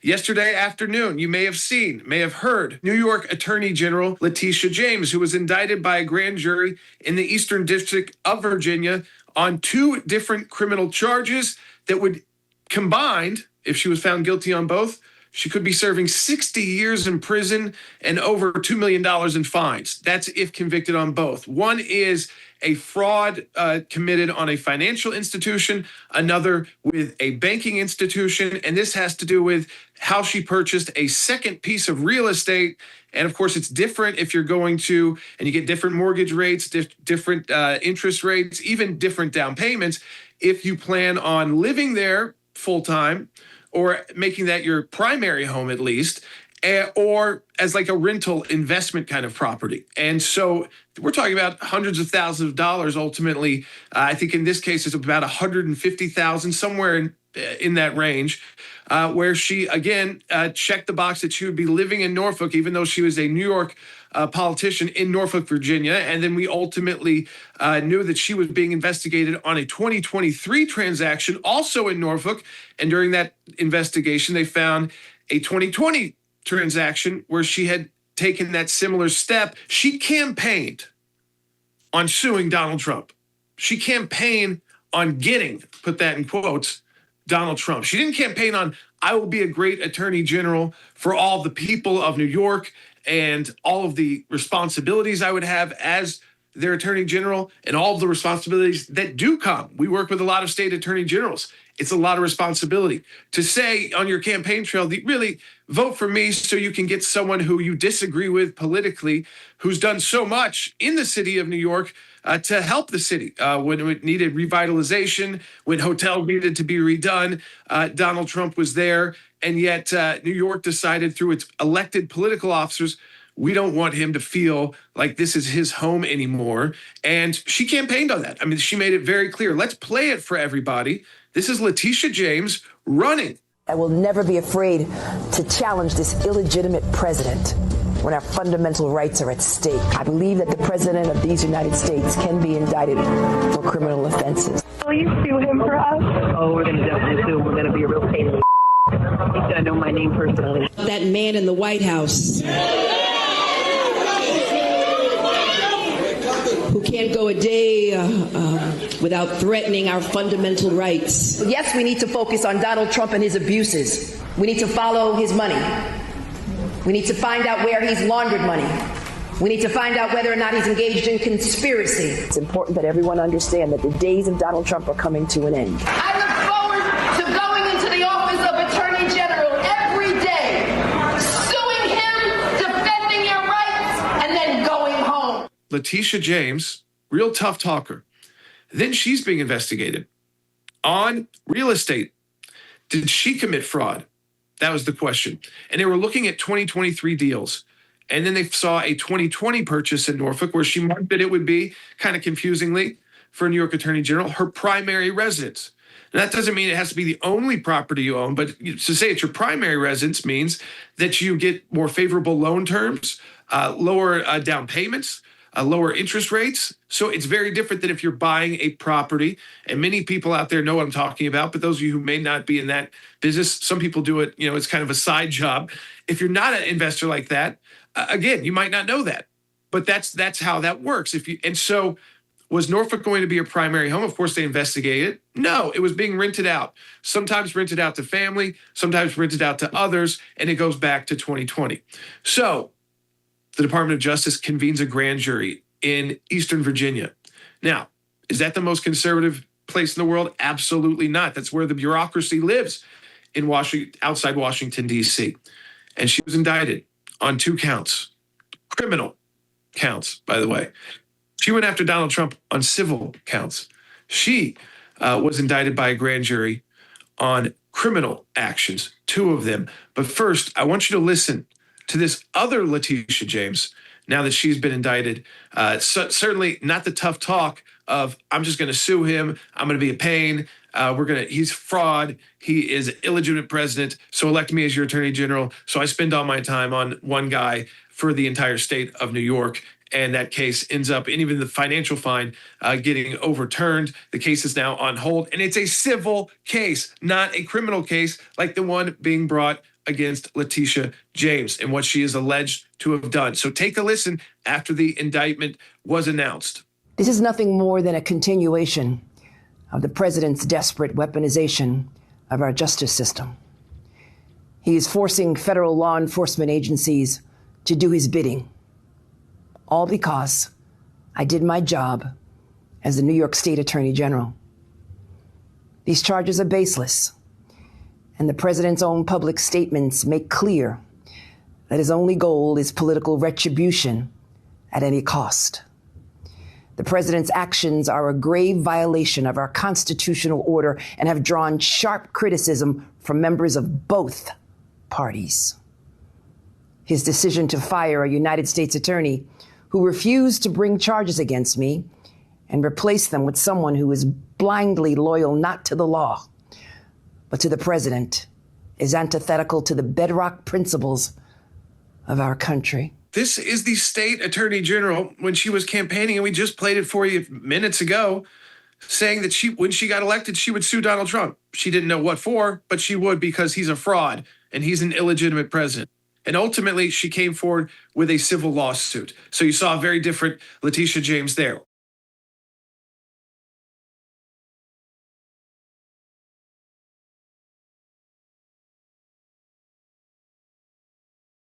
Yesterday afternoon, you may have heard New York Attorney General Letitia James, who was indicted by a grand jury in the Eastern District of Virginia on two different criminal charges that would combined, if she was found guilty on both, she could be serving 60 years in prison and over $2 million in fines. That's if convicted on both. One is a fraud committed on a financial institution, another with a banking institution. And this has to do with how she purchased a second piece of real estate. And of course, it's different if you're going to, and you get different mortgage rates, different interest rates, even different down payments. If you plan on living there full time, or making that your primary home at least, or as like a rental investment kind of property. And so we're talking about hundreds of thousands of dollars ultimately. I think in this case, it's about 150,000, somewhere in that range, where she, again, checked the box that she would be living in Norfolk, even though she was a New York politician in Norfolk, Virginia. And then we ultimately knew that she was being investigated on a 2023 transaction, also in Norfolk. And during that investigation, they found a 2020 transaction where she had taken that similar step. She campaigned on suing Donald Trump. She campaigned on getting, put that in quotes, Donald Trump. She didn't campaign on, I will be a great attorney general for all the people of New York and all of the responsibilities I would have as their attorney general and all of the responsibilities that do come. We work with a lot of state attorney generals. It's a lot of responsibility to say on your campaign trail, really vote for me so you can get someone who you disagree with politically, who's done so much in the city of New York to help the city when it needed revitalization, when hotels needed to be redone. Donald Trump was there. And yet New York decided through its elected political officers, we don't want him to feel like this is his home anymore. And she campaigned on that. I mean, she made it very clear. Let's play it for everybody. This is Letitia James running. I will never be afraid to challenge this illegitimate president when our fundamental rights are at stake. I believe that the president of these United States can be indicted for criminal offenses. Will you sue him for us? Oh, we're going to definitely sue him. We're going to be a real pain in the He's going to know my name personally. That man in the White House who can't go a day without threatening our fundamental rights. Yes, we need to focus on Donald Trump and his abuses. We need to follow his money. We need to find out where he's laundered money. We need to find out whether or not he's engaged in conspiracy. It's important that everyone understand that the days of Donald Trump are coming to an end. I look forward to going into the office of Attorney General every day, suing him, defending your rights, and then going home. Letitia James, real tough talker. Then she's being investigated on real estate. Did she commit fraud? That was the question. And they were looking at 2023 deals. And then they saw a 2020 purchase in Norfolk where she marked that it would be, kind of confusingly, for a New York Attorney General, her primary residence. And that doesn't mean it has to be the only property you own, but to say it's your primary residence means that you get more favorable loan terms, lower down payments, lower interest rates. So it's very different than if you're buying a property. And many people out there know what I'm talking about, but those of you who may not be in that business, some people do it, it's kind of a side job. If you're not an investor like that, again, you might not know that, but that's how that works. And so was Norfolk going to be a primary home? Of course, they investigated. No, it was being rented out, sometimes rented out to family, sometimes rented out to others, and it goes back to 2020. So the Department of Justice convenes a grand jury in Eastern Virginia. Now, is that the most conservative place in the world? Absolutely not. That's where the bureaucracy lives in outside Washington, D.C. And she was indicted on 2 counts, criminal counts, by the way. She went after Donald Trump on civil counts. She was indicted by a grand jury on criminal actions, 2 of them. But first, I want you to listen to this other Letitia James, now that she's been indicted. Certainly not the tough talk of, I'm just going to sue him, I'm going to be a pain, he's fraud, he is an illegitimate president, so elect me as your attorney general, so I spend all my time on one guy for the entire state of New York. And that case ends up, and even the financial fine getting overturned. The case is now on hold, and it's a civil case, not a criminal case like the one being brought against Letitia James and what she is alleged to have done. So take a listen after the indictment was announced. This is nothing more than a continuation of the president's desperate weaponization of our justice system. He is forcing federal law enforcement agencies to do his bidding, all because I did my job as the New York State Attorney General. These charges are baseless, and the president's own public statements make clear that his only goal is political retribution at any cost. The president's actions are a grave violation of our constitutional order and have drawn sharp criticism from members of both parties. His decision to fire a United States attorney who refused to bring charges against me and replace them with someone who is blindly loyal not to the law, but to the president, is antithetical to the bedrock principles of our country. This is the state attorney general when she was campaigning, and we just played it for you minutes ago, saying that when she got elected, she would sue Donald Trump. She didn't know what for, but she would because he's a fraud and he's an illegitimate president. And ultimately, she came forward with a civil lawsuit. So you saw a very different Letitia James there.